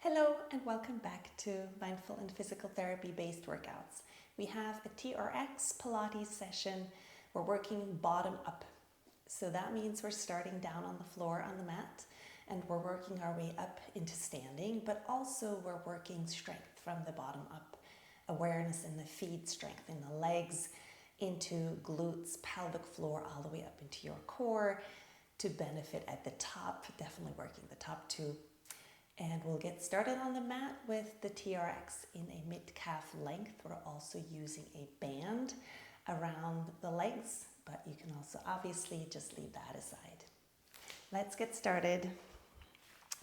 Hello and welcome back to mindful and physical therapy based workouts. We have a TRX Pilates session. We're working bottom up. So that means we're starting down on the floor on the mat and we're working our way up into standing, but also we're working strength from the bottom up. Awareness in the feet, strength in the legs, into glutes, pelvic floor, all the way up into your core to benefit at the top, definitely working the top too. And we'll get started on the mat with the TRX in a mid-calf length. We're also using a band around the legs, but you can also obviously just leave that aside. Let's get started.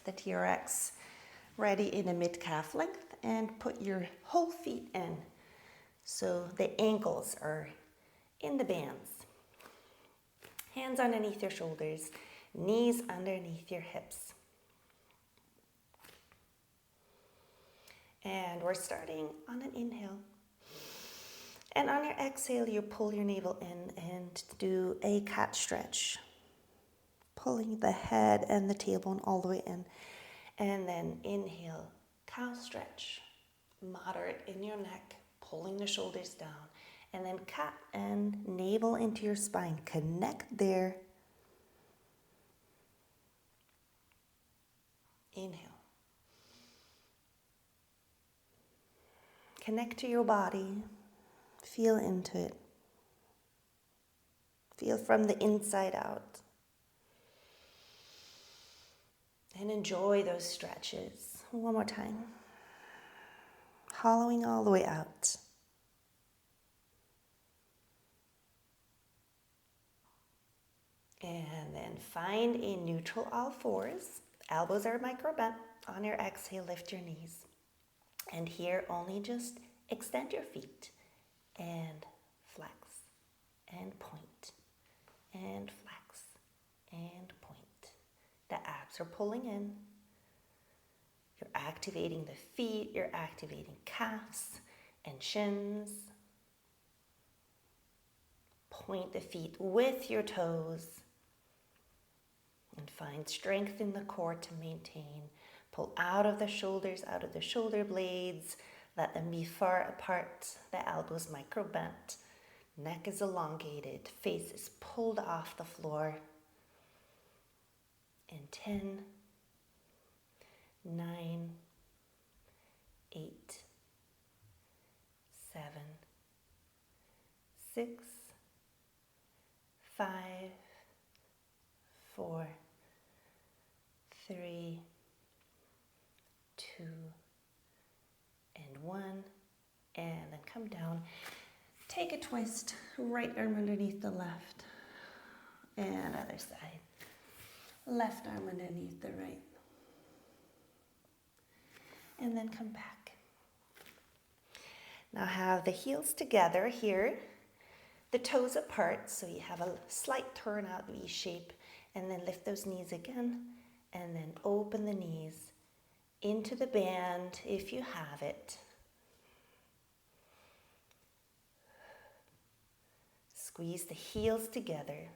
The TRX ready in a mid-calf length and put your whole feet in. So the ankles are in the bands. Hands underneath your shoulders, knees underneath your hips. And we're starting on an inhale. And on your exhale, you pull your navel in and do a cat stretch. Pulling the head and the tailbone all the way in. And then inhale, cow stretch. Moderate in your neck, pulling the shoulders down. And then cat and navel into your spine. Connect there. Inhale. Connect to your body, feel into it. Feel from the inside out. And enjoy those stretches. One more time. Hollowing all the way out. And then find a neutral all fours. Elbows are micro bent. On your exhale, lift your knees. And here, only just extend your feet and flex and point and flex and point. The abs are pulling in. You're activating the feet. You're activating calves and shins. Point the feet with your toes and find strength in the core to maintain. Pull out of the shoulders, out of the shoulder blades. Let them be far apart. The elbows micro bent. Neck is elongated. Face is pulled off the floor. In 10, 9, 8, 7, 6, 5, 4, 3, 2, and 1, and then come down. Take a twist, right arm underneath the left, and other side. Left arm underneath the right. And then come back. Now have the heels together here, the toes apart, so you have a slight turnout V shape, and then lift those knees again, and then open the knees into the band if you have it. Squeeze the heels together.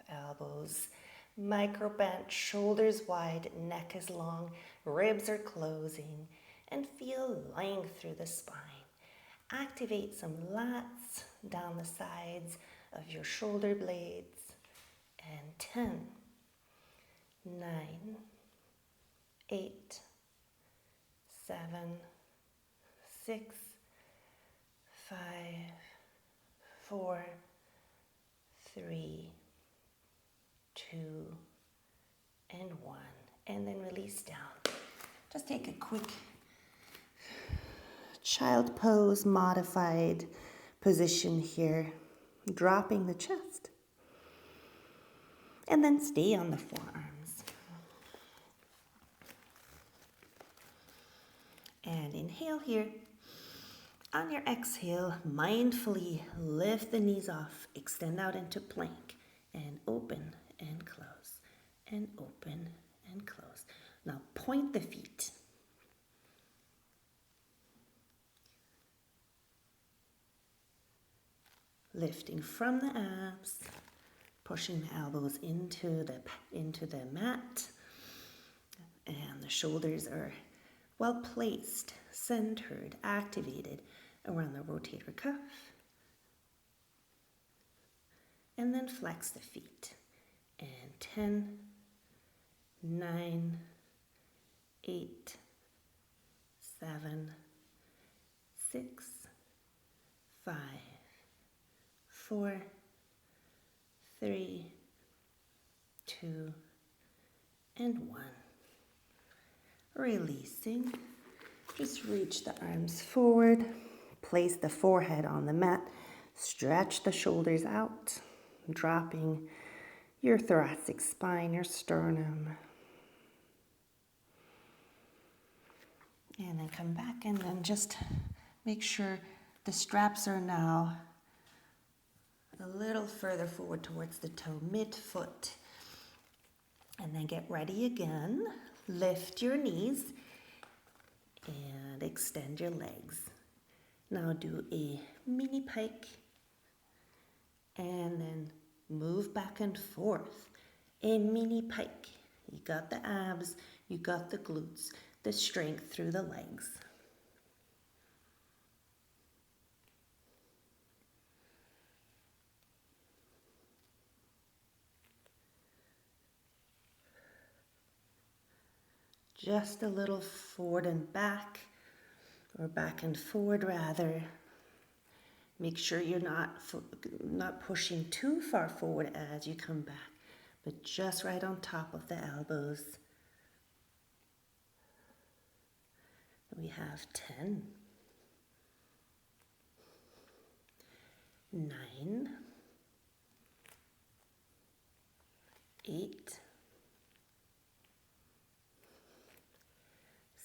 Elbows micro bent, shoulders wide, neck is long, ribs are closing, and feel length through the spine. Activate some lats down the sides of your shoulder blades. And 10, 9, 8, 7, 6, 5, 4, 3, 2, and 1. And then release down. Just take a quick child pose, modified position here, dropping the chest. And then stay on the forearms. And inhale here. On your exhale, mindfully lift the knees off, extend out into plank, and open and close, and open and close. Now point the feet. Lifting from the abs, Pushing the elbows into the mat, and the shoulders are well placed, centered, activated around the rotator cuff. And then flex the feet. And 10, 9, 8, 7, 6, 5, 4, 3, 2, and 1. Releasing. Just reach the arms forward. Place the forehead on the mat. Stretch the shoulders out, dropping your thoracic spine, your sternum. And then come back and then just make sure the straps are now a little further forward towards the toe, mid-foot. And then get ready again. Lift your knees and extend your legs. Now do a mini pike and then move back and forth. A mini pike. You got the abs, you got the glutes, the strength through the legs. Just a little forward and back, or back and forward rather. Make sure you're not pushing too far forward as you come back, but just right on top of the elbows. We have 10, 9, 8,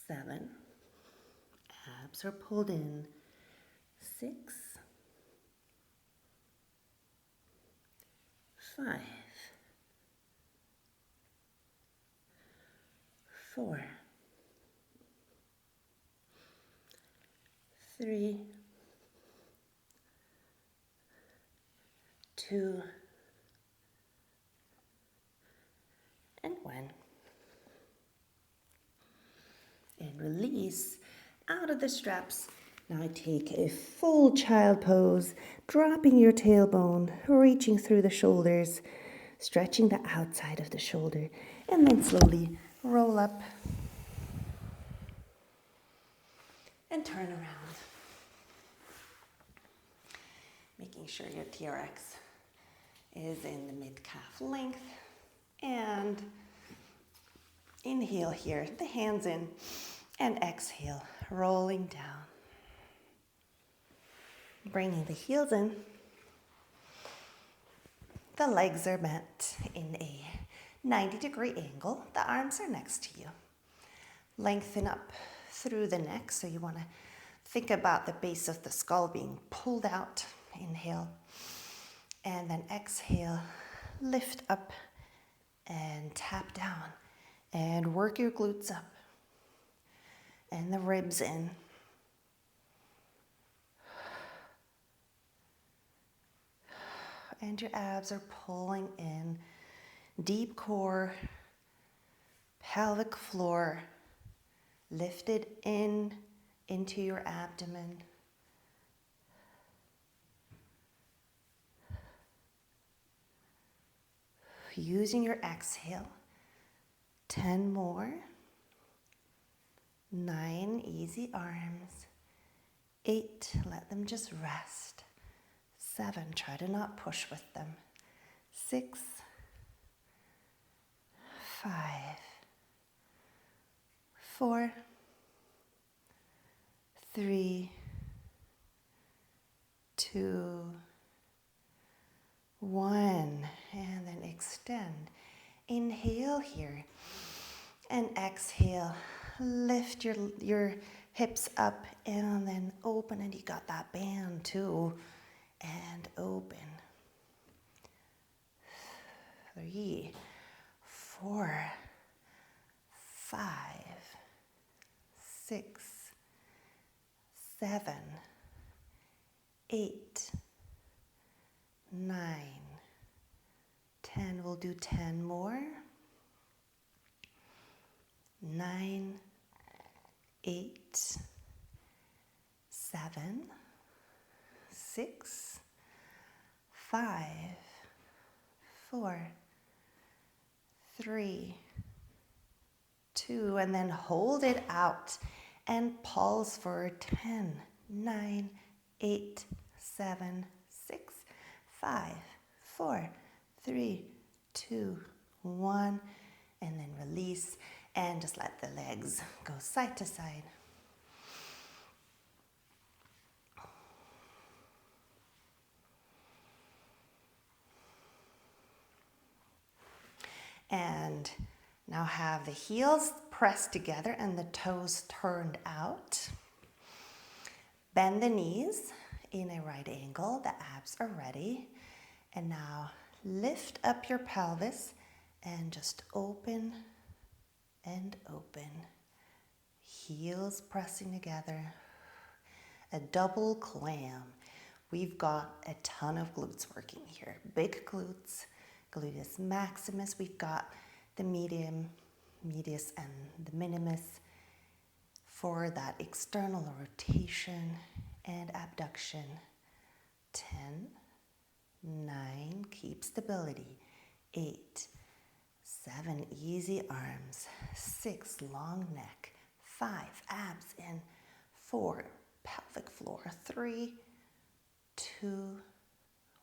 7, abs are pulled in, 6, 5, 4, 3, 2, and 1. And release out of the straps. Now take a full child pose, dropping your tailbone, reaching through the shoulders, stretching the outside of the shoulder, and then slowly roll up and turn around. Making sure your TRX is in the mid-calf length. And inhale here, the hands in, and exhale, rolling down. Bringing the heels in. The legs are bent in a 90-degree angle. The arms are next to you. Lengthen up through the neck, so you want to think about the base of the skull being pulled out. Inhale, and then exhale, lift up and tap down, and work your glutes up and the ribs in. And your abs are pulling in. Deep core, pelvic floor, lifted in into your abdomen. Using your exhale, 10 more, 9, easy arms, 8, let them just rest, 7, try to not push with them, 6, 5, 4, 3, 2, 1, and then extend. Inhale here, and exhale. Lift your hips up, and then open, and you got that band too, and open. 3, 4, 5, 6, 7, 8, 9, And we'll do 10 more. 9, 8, 7, 6, 5, 4, 3, 2, and then hold it out and pulse for 10, 9, 8, 7, 6, 5, 4, 3, 2, 1, and then release and just let the legs go side to side. And now have the heels pressed together and the toes turned out. Bend the knees in a right angle. The abs are ready. And now lift up your pelvis and just open and open. Heels pressing together. A double clam. We've got a ton of glutes working here. Big glutes. Gluteus maximus, we've got the medium, medius, and the minimus for that external rotation and abduction. 10, 9, keep stability. 8, 7, easy arms. 6, long neck. 5, abs in. 4, pelvic floor. 3, 2,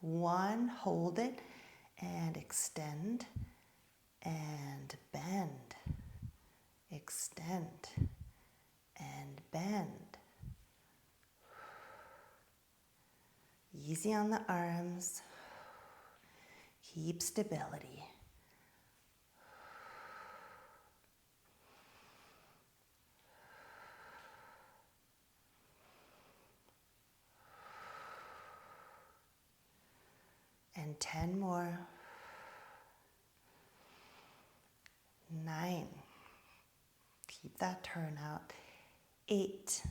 1, hold it. And extend and bend, extend and bend. Easy on the arms. Keep stability. And 10 more. 9. Keep that turn out. 8.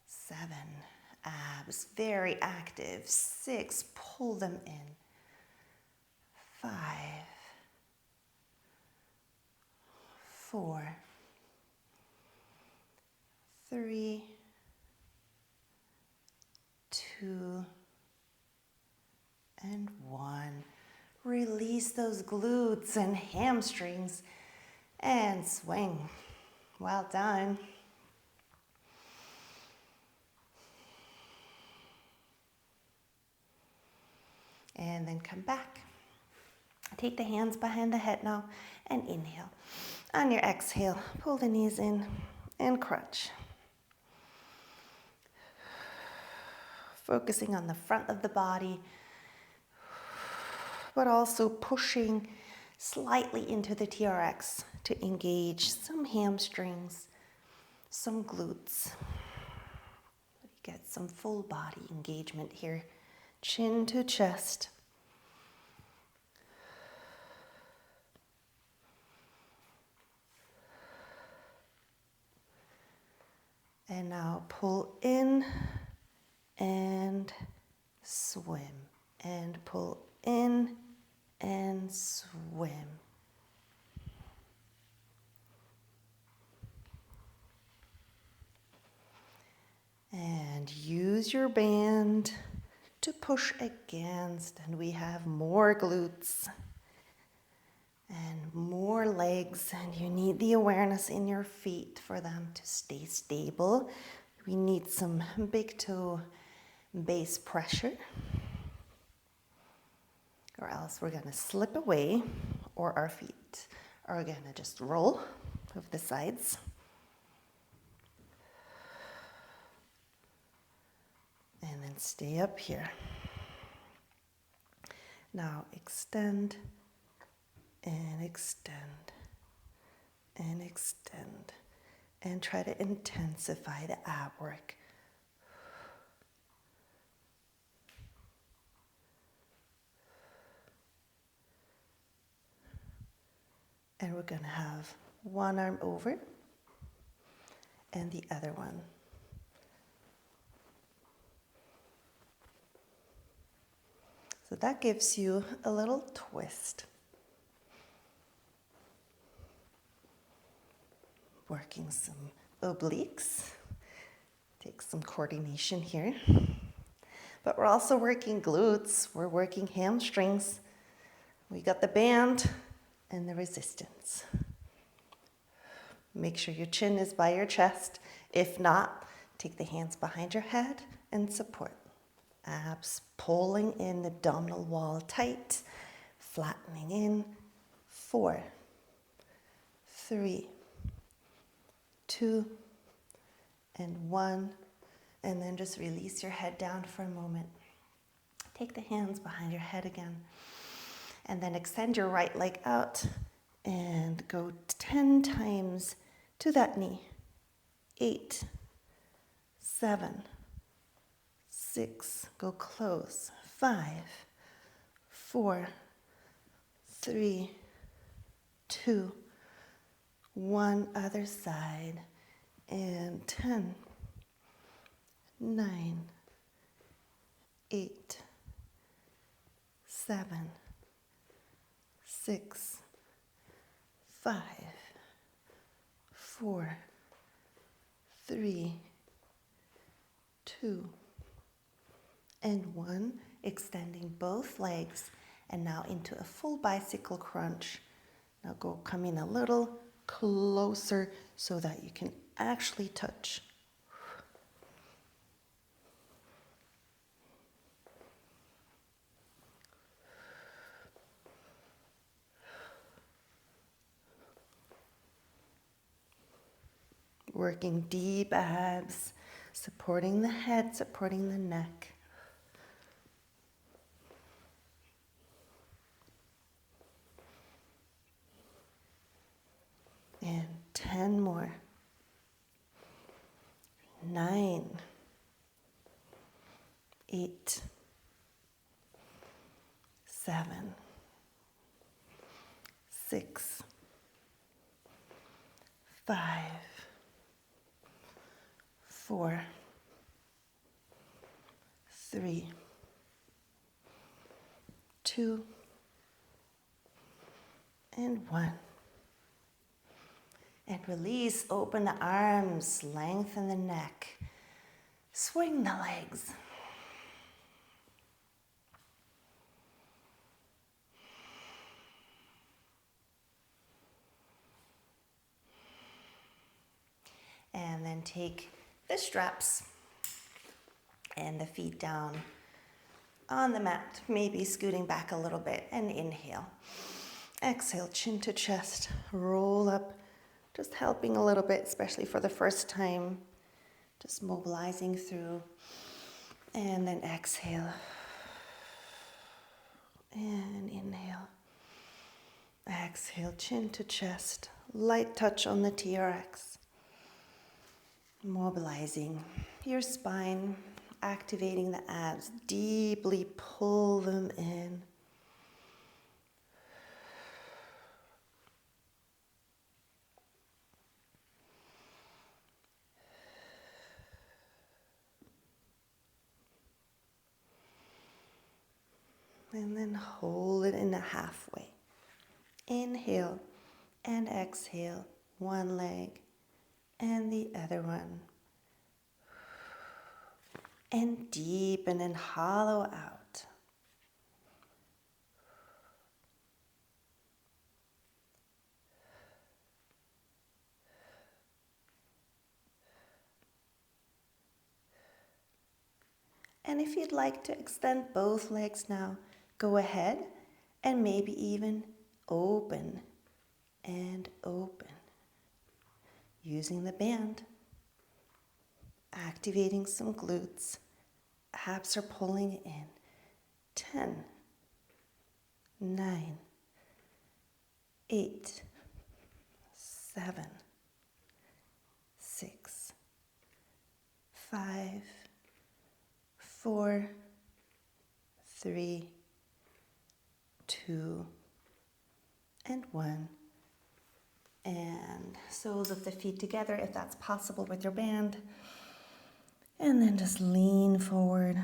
7. Abs very active. 6. Pull them in. 5. 4. 3. 2. And 1. Release those glutes and hamstrings and swing. Well done. And then come back. Take the hands behind the head now and inhale. On your exhale, pull the knees in and crunch. Focusing on the front of the body, but also pushing slightly into the TRX to engage some hamstrings, some glutes. Get some full body engagement here, chin to chest. And now pull in and swim, and pull in and swim. And use your band to push against, and we have more glutes and more legs, and you need the awareness in your feet for them to stay stable. We need some big toe base pressure, or else we're gonna slip away, or our feet are gonna just roll over the sides. And then stay up here. Now extend and extend and extend, and try to intensify the ab work. And we're going to have one arm over and the other one. So that gives you a little twist. Working some obliques. Takes some coordination here. But we're also working glutes. We're working hamstrings. We got the band and the resistance. Make sure your chin is by your chest. If not, take the hands behind your head and support. Abs pulling in the abdominal wall tight, flattening in. 4, 3, 2, and 1. And then just release your head down for a moment. Take the hands behind your head again. And then extend your right leg out and go 10 times to that knee. 8, 7, 6, go close. 5, 4, 3, 2, 1, other side. And 10, 9, 8, 7, 6, 5, 4, 3, 2, and 1. Extending both legs and now into a full bicycle crunch. Now go coming a little closer so that you can actually touch. Working deep abs, supporting the head, supporting the neck. And 10 more. 9, 8, 7, 6, 5, 4, 3, 2, and 1. And release, open the arms, lengthen the neck, swing the legs. And then take the straps and the feet down on the mat, maybe scooting back a little bit, and inhale. Exhale, chin to chest, roll up. Just helping a little bit, especially for the first time. Just mobilizing through. And then exhale. And inhale. Exhale, chin to chest. Light touch on the TRX. Mobilizing your spine, activating the abs. Deeply pull them in. And then hold it in a halfway. Inhale and exhale, one leg and the other one. And deepen and hollow out. And if you'd like to extend both legs now, go ahead and maybe even open and open. Using the band, activating some glutes. Abs are pulling in. 10, 9, 8, 7, 6, 5, 4, 3, 2, and 1. And soles of the feet together if that's possible with your band. And then just lean forward.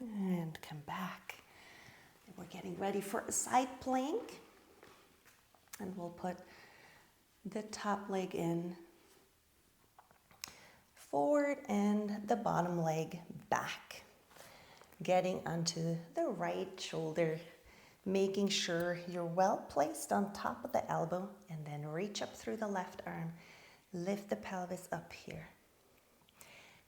And come back. And we're getting ready for a side plank. And we'll put the top leg in forward and the bottom leg back. Getting onto the right shoulder, making sure you're well placed on top of the elbow, and then reach up through the left arm. Lift the pelvis up here.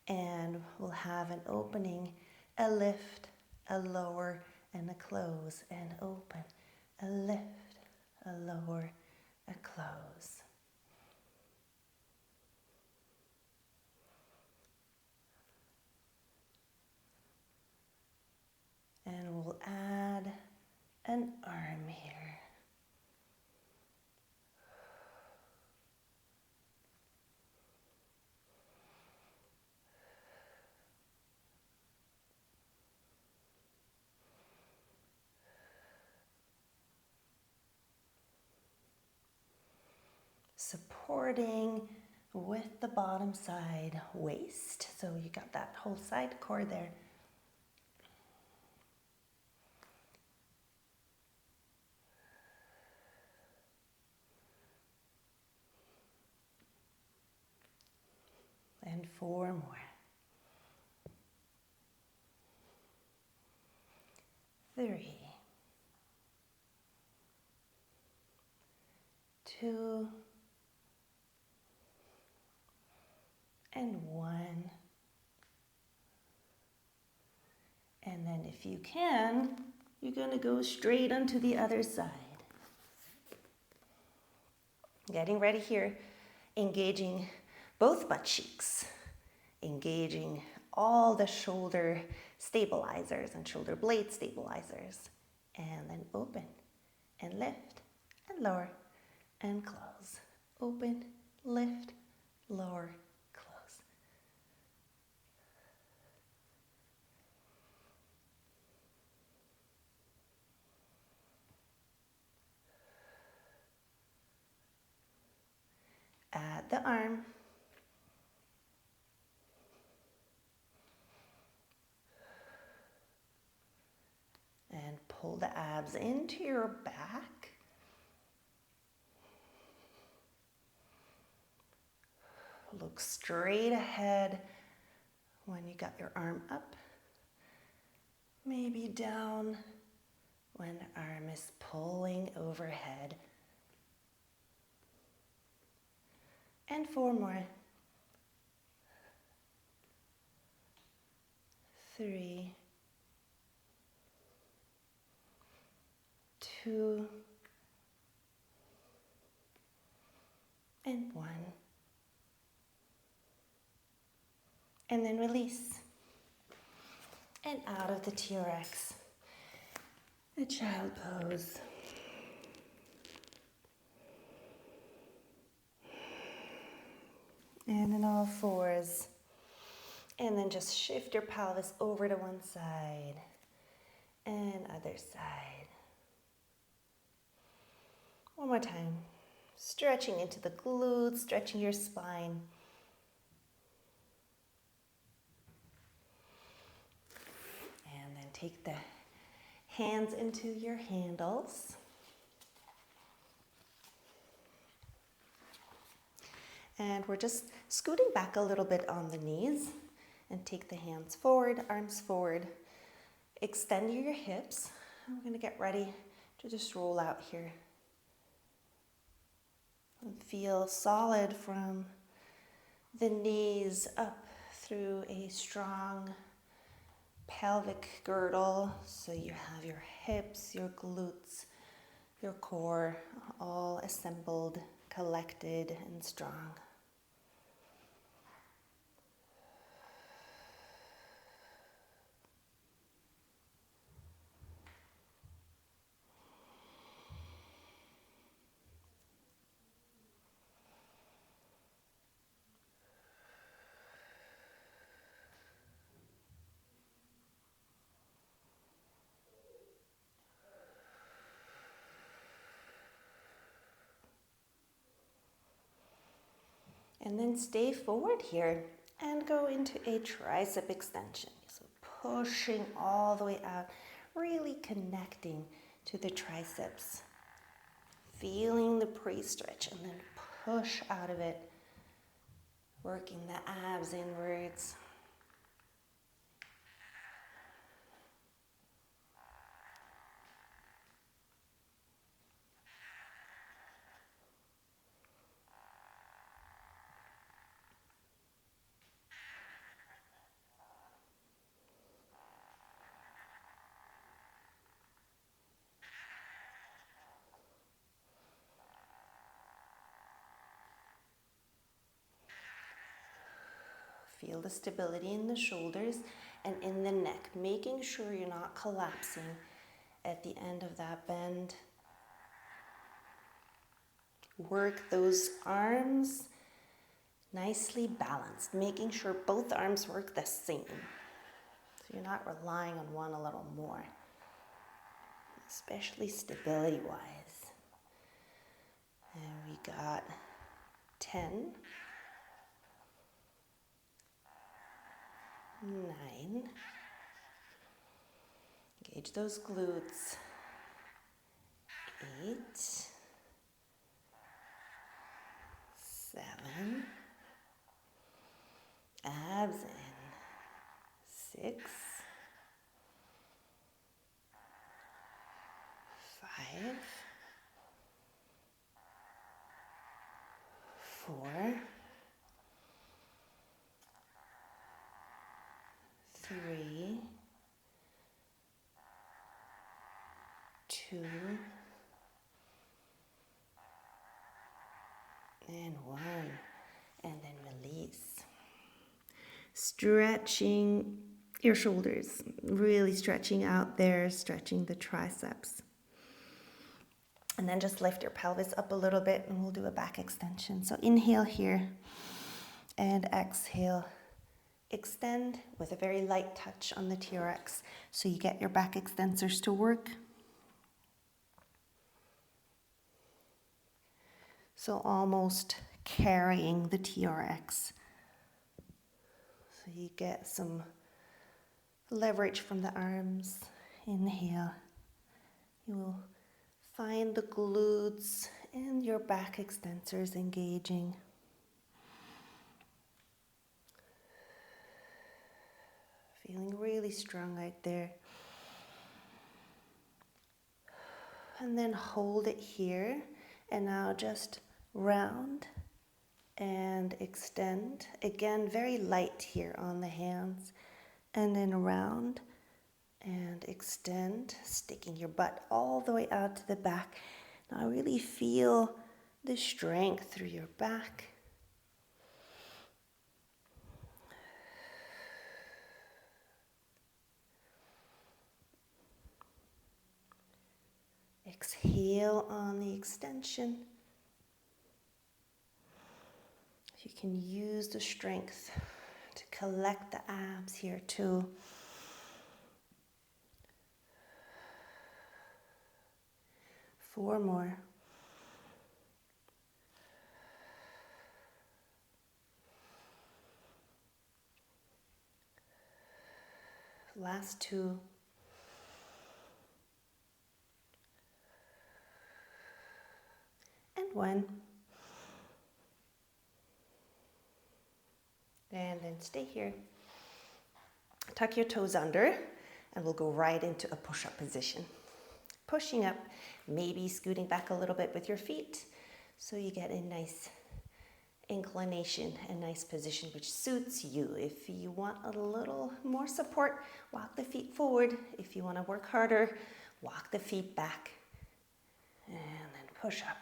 And we'll have an opening, a lift, a lower, and a close, and open, a lift, a lower, a close. And we'll add an arm here. Supporting with the bottom side waist. So you got that whole side core there. And 4 more. 3, 2, and 1. And then if you can, you're going to go straight onto the other side. Getting ready here, engaging both butt cheeks, engaging all the shoulder stabilizers and shoulder blade stabilizers, and then open and lift and lower and close. Open, lift, lower, close. Add the arm. And pull the abs into your back. Look straight ahead when you got your arm up. Maybe down when the arm is pulling overhead. And 4 more. 3, 2, and 1. And then release. And out of the TRX, the child pose. And in all fours. And then just shift your pelvis over to one side and other side. One more time. Stretching into the glutes, stretching your spine. And then take the hands into your handles. And we're just scooting back a little bit on the knees. And take the hands forward, arms forward. Extend your hips. I'm going to get ready to just roll out here. And feel solid from the knees up through a strong pelvic girdle. So you have your hips, your glutes, your core all assembled, collected, and strong. And then stay forward here and go into a tricep extension. So pushing all the way out, really connecting to the triceps. Feeling the pre-stretch and then push out of it, working the abs inwards. Feel the stability in the shoulders and in the neck, making sure you're not collapsing at the end of that bend. Work those arms nicely balanced, making sure both arms work the same. So you're not relying on one a little more, especially stability-wise. And we got 10, 9, engage those glutes, 8, 7, abs in, 6, 5, 4, 3, 2, and 1, and then release. Stretching your shoulders, really stretching out there, stretching the triceps. And then just lift your pelvis up a little bit and we'll do a back extension. So inhale here and exhale. Extend with a very light touch on the TRX so you get your back extensors to work. So almost carrying the TRX. So you get some leverage from the arms. Inhale. You will find the glutes and your back extensors engaging. Feeling really strong out there. And then hold it here. And now just round and extend. Again, very light here on the hands. And then round and extend, sticking your butt all the way out to the back. Now really feel the strength through your back. Exhale on the extension. You can use the strength to collect the abs here too. Four more. Last two. And one. And then stay here. Tuck your toes under and we'll go right into a push-up position. Pushing up, maybe scooting back a little bit with your feet so you get a nice inclination, a nice position which suits you. If you want a little more support, walk the feet forward. If you want to work harder, walk the feet back and then push up.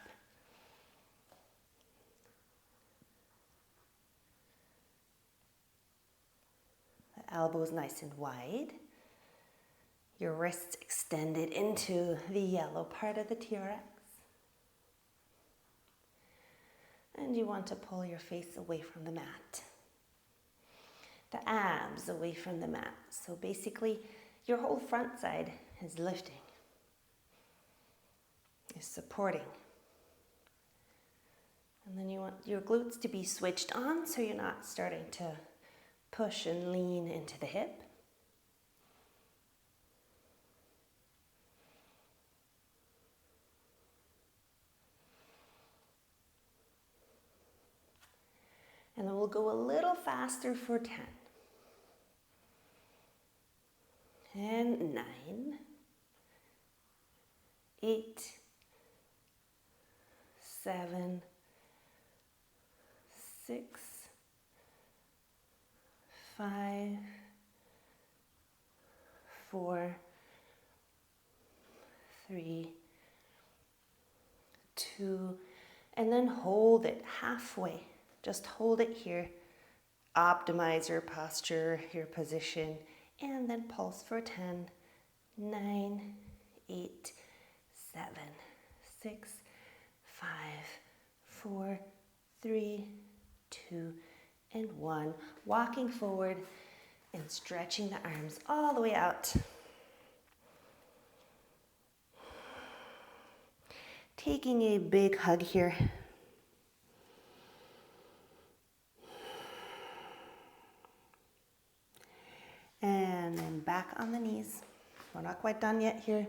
The elbows nice and wide. Your wrists extended into the yellow part of the TRX. And you want to pull your face away from the mat. The abs away from the mat. So basically, your whole front side is lifting, is supporting. And then you want your glutes to be switched on so you're not starting to push and lean into the hip. go a little faster for 10. And 9, 8, 7, 6, 5, 4, 3, 2, and then hold it halfway. Just hold it here. Optimize your posture, your position, and then pulse for 10, 9, 8, 7, 6, 5, 4, 3, 2, and 1. Walking forward and stretching the arms all the way out. Taking a big hug here. And then back on the knees. We're not quite done yet here.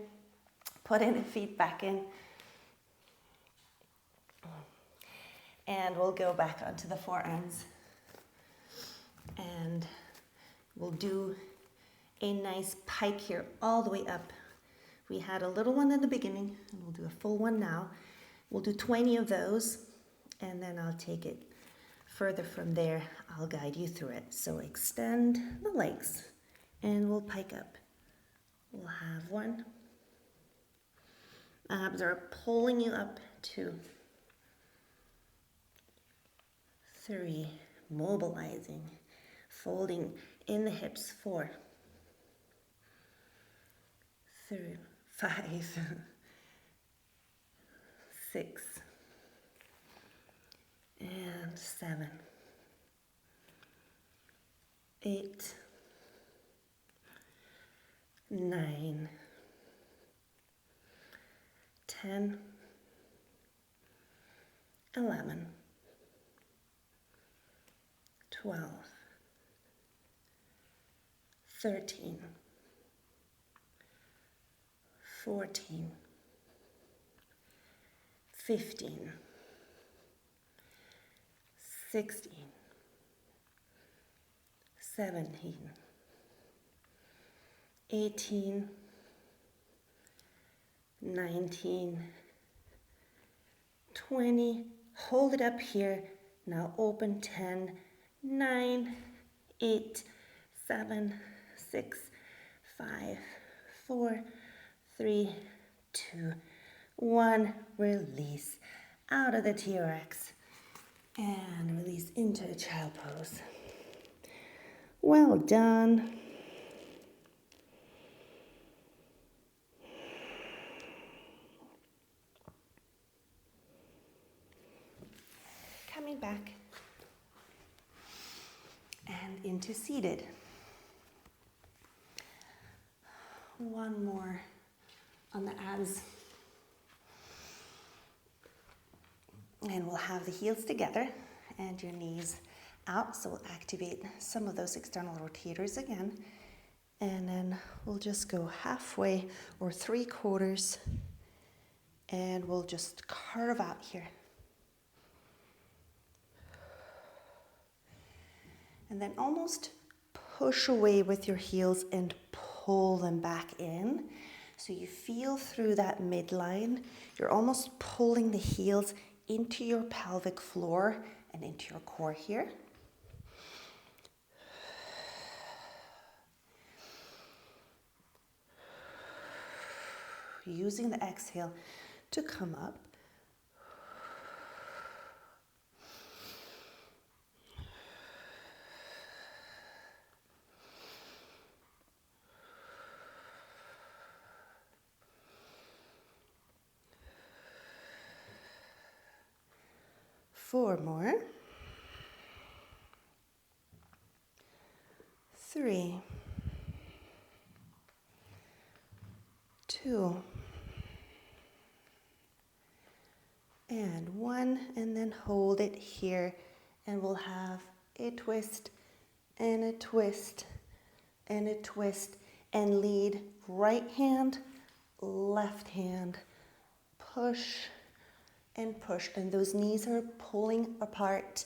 Putting the feet back in. And we'll go back onto the forearms. And we'll do a nice pike here all the way up. We had a little one in the beginning, and we'll do a full one now. We'll do 20 of those, and then I'll take it further from there. I'll guide you through it. So extend the legs, and we'll pike up. We'll have 1. Abs are pulling you up. 2, 3, mobilizing, folding in the hips. 4, 3, 5, 6, and 7, 8, 9, 10, 11, 12, 13, 14, 15, 16, 17, 18, 19, 20, hold it up here, now open. 10, 9, 8, 7, 6, 5, 4, 3, 2, 1, release out of the TRX and release into the child pose. Well done. Coming back and into seated. One more on the abs. And we'll have the heels together and your knees out. So we'll activate some of those external rotators again. And then we'll just go halfway or 3/4. And we'll just curve out here. And then almost push away with your heels and pull them back in. So you feel through that midline. You're almost pulling the heels into your pelvic floor and into your core here. Using the exhale to come up. Four more. 3, 2, and 1, and then hold it here, and we'll have a twist and a twist and a twist, and lead right hand, left hand, push and push, and those knees are pulling apart,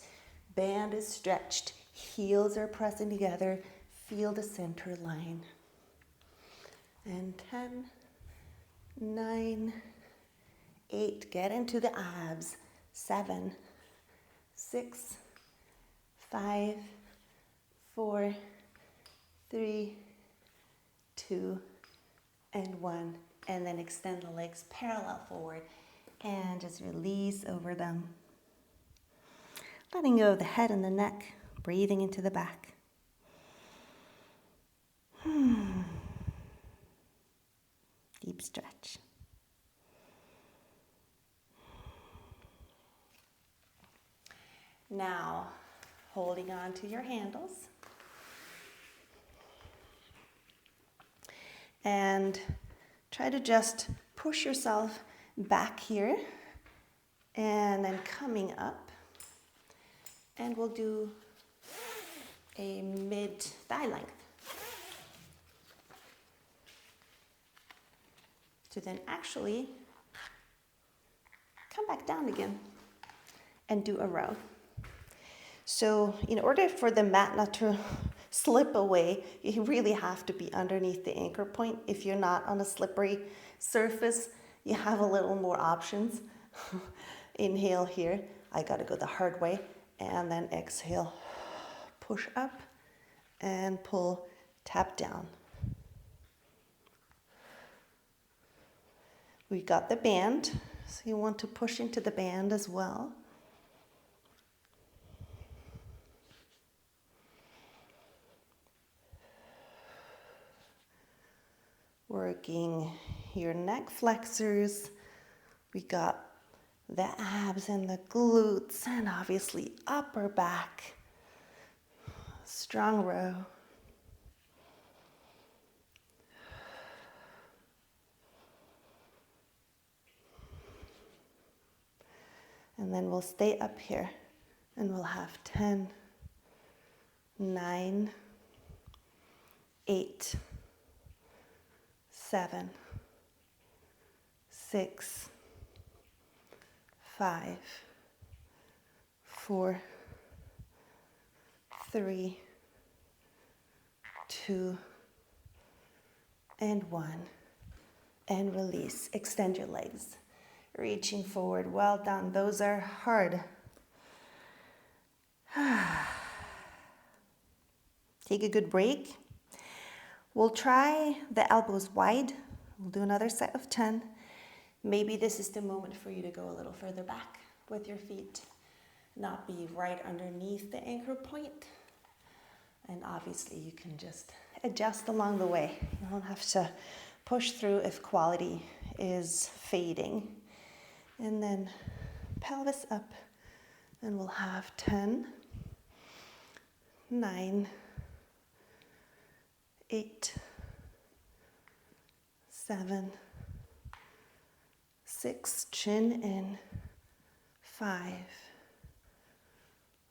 Band is stretched. Heels are pressing together. Feel the center line. And 10, 9, 8. Get into the abs. 7, 6, 5, 4, 3, 2, and 1. And then extend the legs parallel forward and just release over them. Letting go of the head and the neck, breathing into the back. Deep stretch. Now, holding on to your handles. And try to just push yourself back here. And then coming up. And we'll do a mid-thigh length. To then actually come back down again and do a row. So in order for the mat not to slip away, you really have to be underneath the anchor point. If you're not on a slippery surface, you have a little more options. Inhale here. I got to go the hard way. And then exhale. Push up and pull, tap down. We got the band, so you want to push into the band as well. Working your neck flexors. We got the abs and the glutes and obviously upper back. Strong row. And then we'll stay up here and we'll have 10, 9, 8, 7, 6, 5, 4, 3, 2, and 1. And release. Extend your legs. Reaching forward. Well done. Those are hard. Take a good break. We'll try the elbows wide. We'll do another set of 10. Maybe this is the moment for you to go a little further back with your feet. Not be right underneath the anchor point. And obviously you can just adjust along the way. You don't have to push through if quality is fading. And then pelvis up, and we'll have 10, 9, 8, 7, 6, chin in, 5,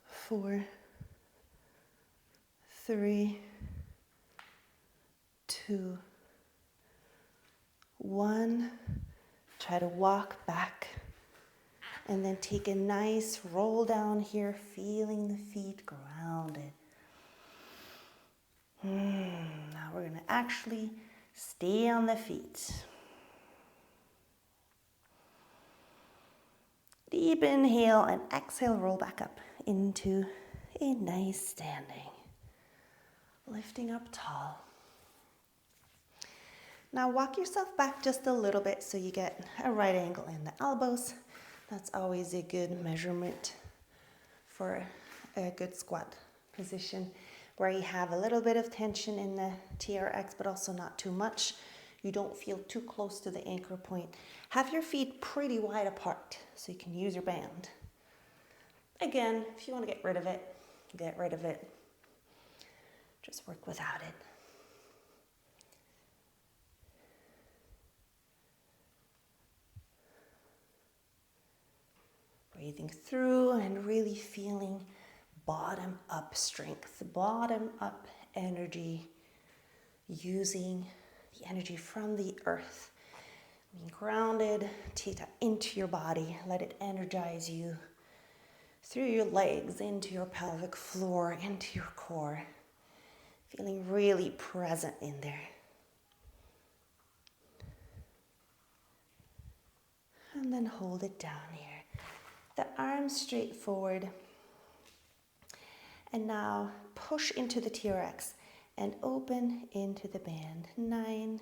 4, 3, 2, 1. Try to walk back and then take a nice roll down here, feeling the feet grounded. Now we're going to actually stay on the feet. Deep inhale and exhale, roll back up into a nice standing. Lifting up tall. Now walk yourself back just a little bit so you get a right angle in the elbows. That's always a good measurement for a good squat position where you have a little bit of tension in the TRX, but also not too much. You don't feel too close to the anchor point. Have your feet pretty wide apart so you can use your band. Again, if you want to get rid of it, get rid of it. Just work without it. Breathing through and really feeling bottom up strength, bottom up energy, using the energy from the earth. Being grounded, take that into your body, let it energize you. through your legs, into your pelvic floor, into your core. Feeling really present in there. And then hold it down here. The arms straight forward. And now push into the TRX and open into the band. 9,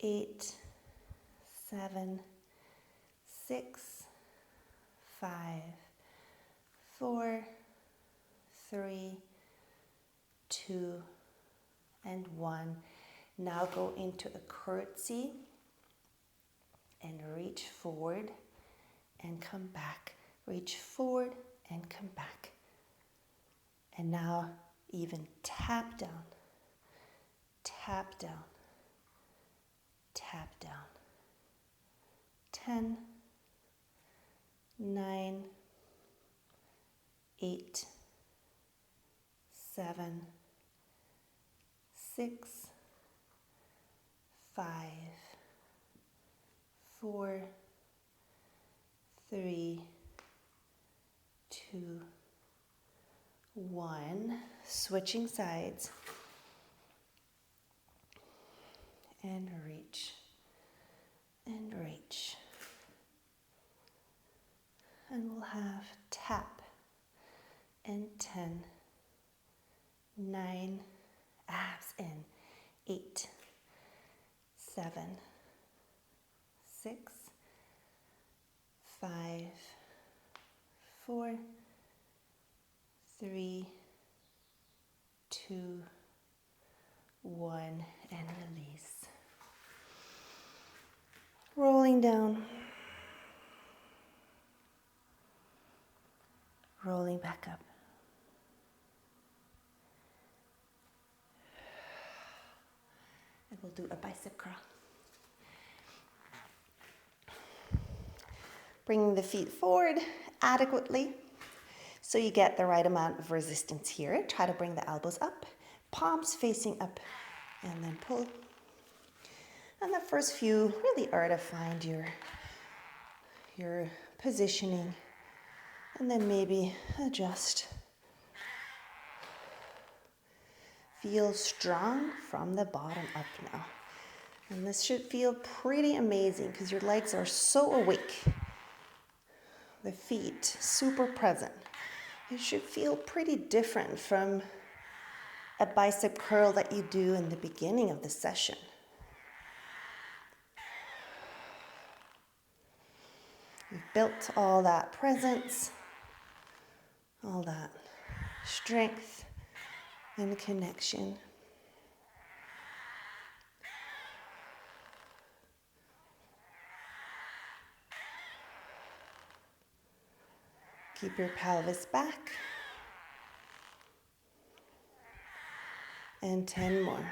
8, 7, 6, 5, 4, 3, 2, and 1. Now go into a curtsy and reach forward and come back. Reach forward and come back. And now even tap down, tap down, tap down. 10, 9, 8, 7, 6, 5, 4, 3, 2, 1. Switching sides. And reach. And reach. And we'll have tap. And 10, 9, abs in. 8, 7, 6, 5, 4, 3, 2, 1, and release. Rolling down. Rolling back up. And we'll do a bicep curl. Bringing the feet forward adequately so you get the right amount of resistance here. Try to bring the elbows up, palms facing up, and then pull. And the first few really are to find your positioning, and then maybe adjust. Feel strong from the bottom up now. And this should feel pretty amazing because your legs are so awake. The feet super present. It should feel pretty different from a bicep curl that you do in the beginning of the session. You've built all that presence, all that strength and connection. Keep your pelvis back. And 10 more.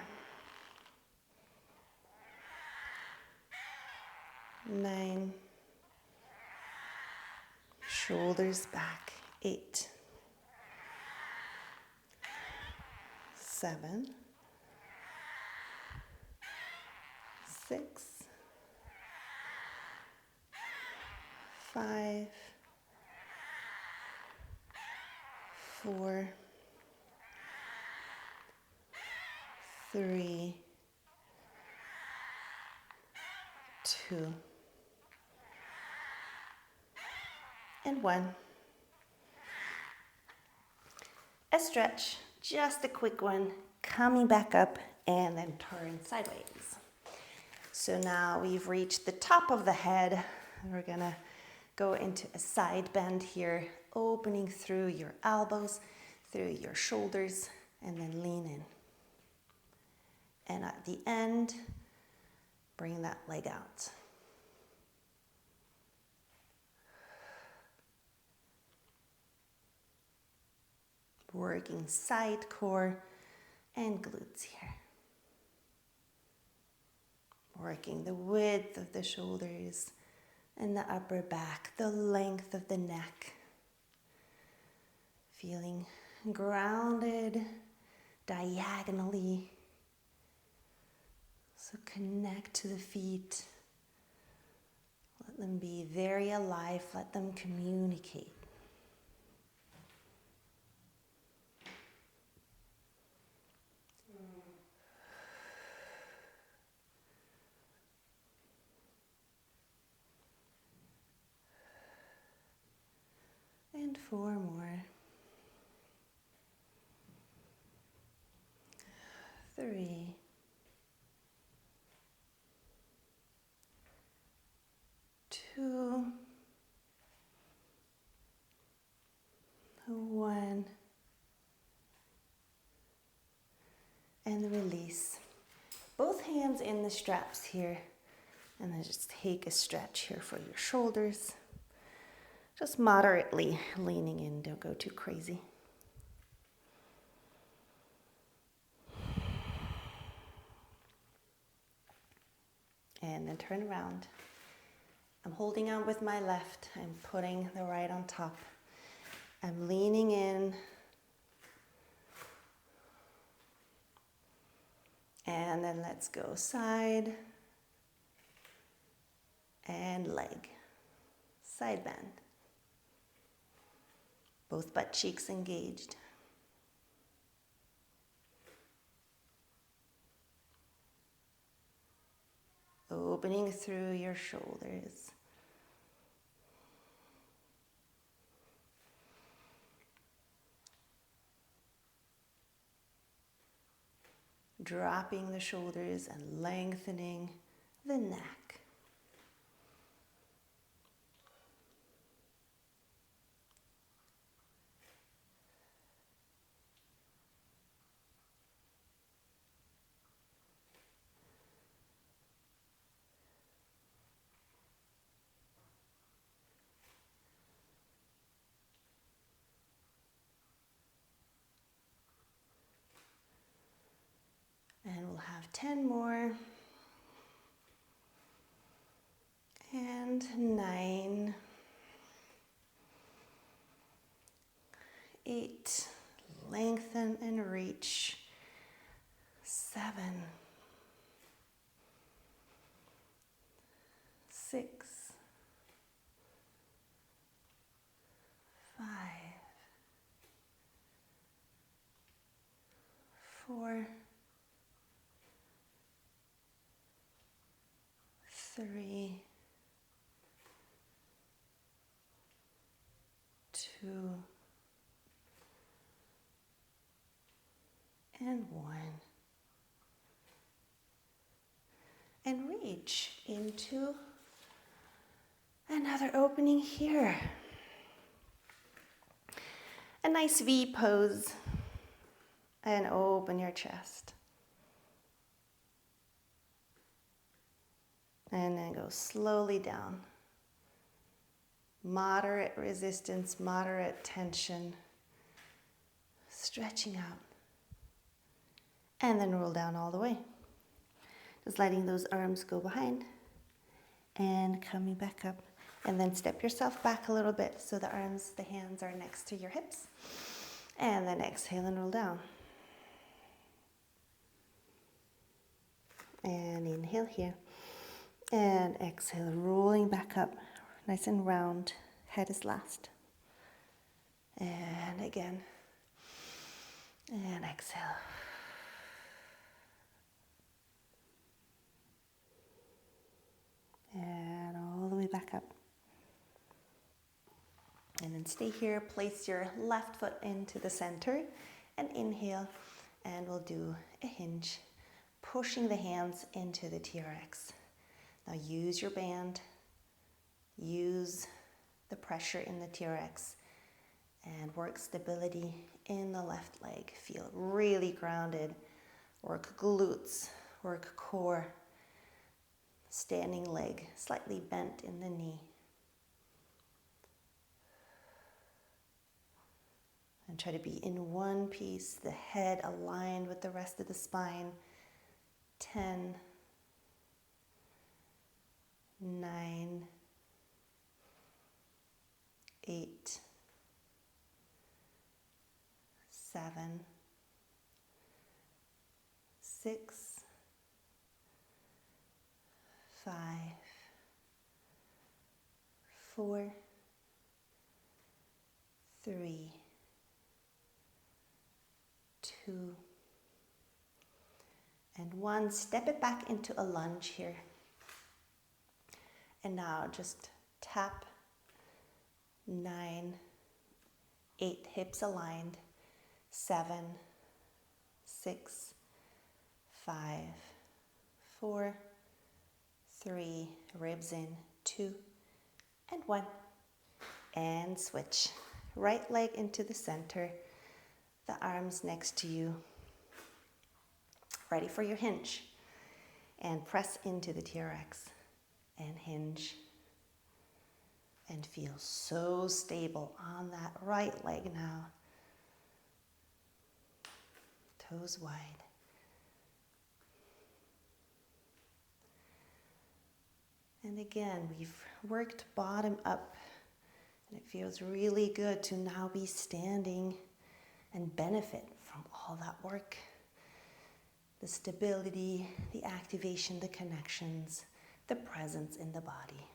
9. Shoulders back. 8. 7. 6. 5. 4. 3. 2. And 1. A stretch, just a quick one, coming back up and then turn sideways. So now we've reached the top of the head. We're gonna go into a side bend here, opening through your elbows, through your shoulders, and then lean in. And at the end, bring that leg out. Working side core and glutes here. Working the width of the shoulders and the upper back, the length of the neck. Feeling grounded diagonally. So connect to the feet. Let them be very alive. Let them communicate. And 4 more. 3. 2. 1. And release. Both hands in the straps here. And then just take a stretch here for your shoulders. Just moderately leaning in, don't go too crazy. And then turn around. I'm holding on with my left. I'm putting the right on top. I'm leaning in. And then let's go side and leg. Side bend. Both butt cheeks engaged. Opening through your shoulders. Dropping the shoulders and lengthening the neck. And we'll have 10 more. And 9. 8. Lengthen and reach. 7. 6. 5. 4. 3. 2. And 1. And reach into another opening here. A nice V pose. And open your chest. And then go slowly down. Moderate resistance, moderate tension. Stretching out. And then roll down all the way. Just letting those arms go behind. And coming back up. And then step yourself back a little bit so the hands are next to your hips. And then exhale and roll down. And inhale here. And exhale, rolling back up. Nice and round. Head is last. And again. And exhale. And all the way back up. And then stay here. Place your left foot into the center. And inhale. And we'll do a hinge. Pushing the hands into the TRX. Now use your band. Use the pressure in the TRX. And work stability in the left leg. Feel really grounded. Work glutes. Work core. Standing leg. Slightly bent in the knee. And try to be in one piece. The head aligned with the rest of the spine. 10. 9. 8. 7. 6. 5. 4. 3. 2. And 1. Step it back into a lunge here. And now just tap 9, 8, hips aligned. 7, 6, 5, 4, 3, ribs in, 2, and 1. And switch. Right leg into the center, the arms next to you. Ready for your hinge. And press into the TRX and hinge. And feel so stable on that right leg now. Toes wide. And again, we've worked bottom up. And it feels really good to now be standing and benefit from all that work. The stability, the activation, the connections, the presence in the body.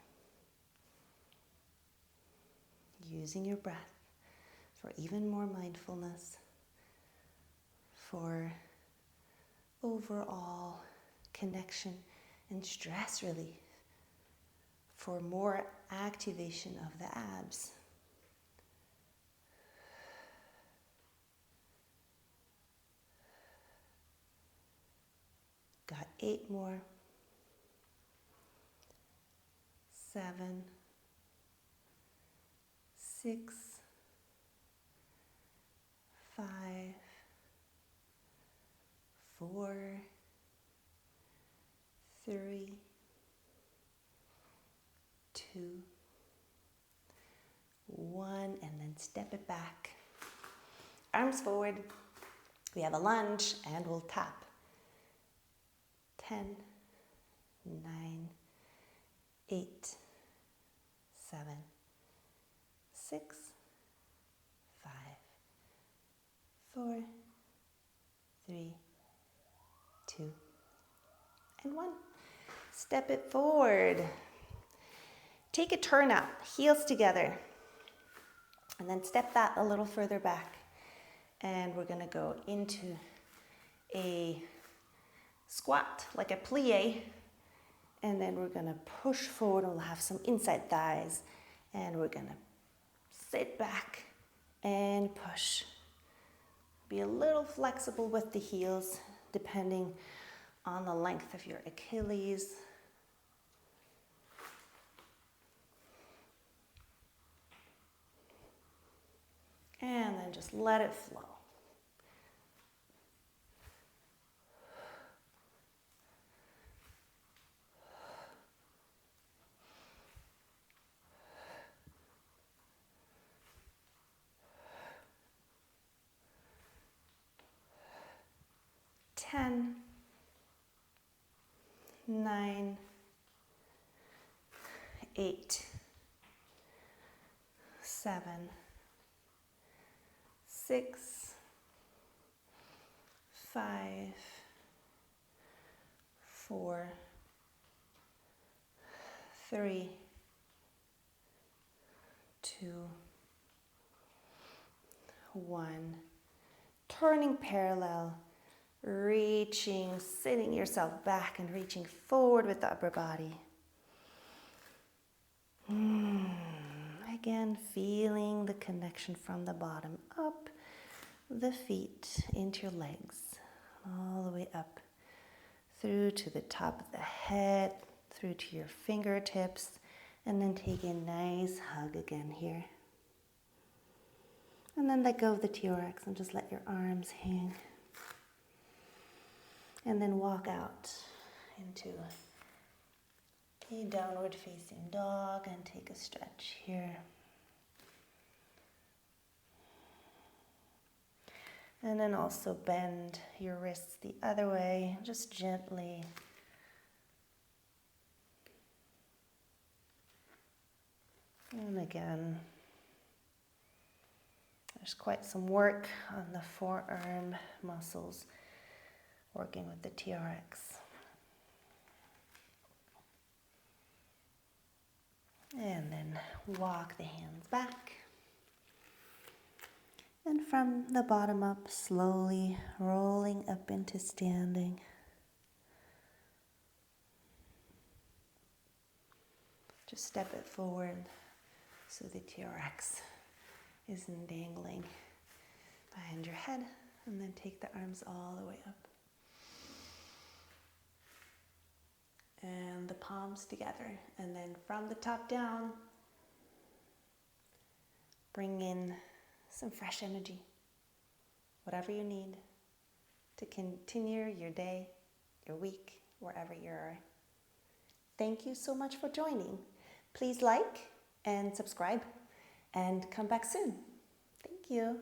Using your breath for even more mindfulness, for overall connection and stress relief, for more activation of the abs. Got 8 more. 7, 6, 5, 4, 3, 2, 1, and then step it back. Arms forward. We have a lunge and we'll tap. 10, 9, 8, 7, 6, 5, 4, 3, 2, and 1. Step it forward. Take a turn up, heels together. And then step that a little further back. And we're going to go into a squat, like a plie. And then we're going to push forward. We'll have some inside thighs. And we're going to sit back and push. Be a little flexible with the heels, depending on the length of your Achilles. And then just let it flow. Ten, 9, 8, 7, 6, 5, 4, 3, 2, 1. Turning parallel, reaching, sitting yourself back and reaching forward with the upper body. Again, feeling the connection from the bottom up, the feet into your legs, all the way up, through to the top of the head, through to your fingertips, and then take a nice hug again here. And then let go of the TRX and just let your arms hang. And then walk out into a downward facing dog and take a stretch here. And then also bend your wrists the other way, just gently. And again, there's quite some work on the forearm muscles, working with the TRX. And then walk the hands back. And from the bottom up, slowly rolling up into standing. Just step it forward so the TRX isn't dangling behind your head. And then take the arms all the way up. And the palms together. And then from the top down, bring in some fresh energy. Whatever you need to continue your day, your week, wherever you are. Thank you so much for joining. Please like and subscribe and come back soon. Thank you.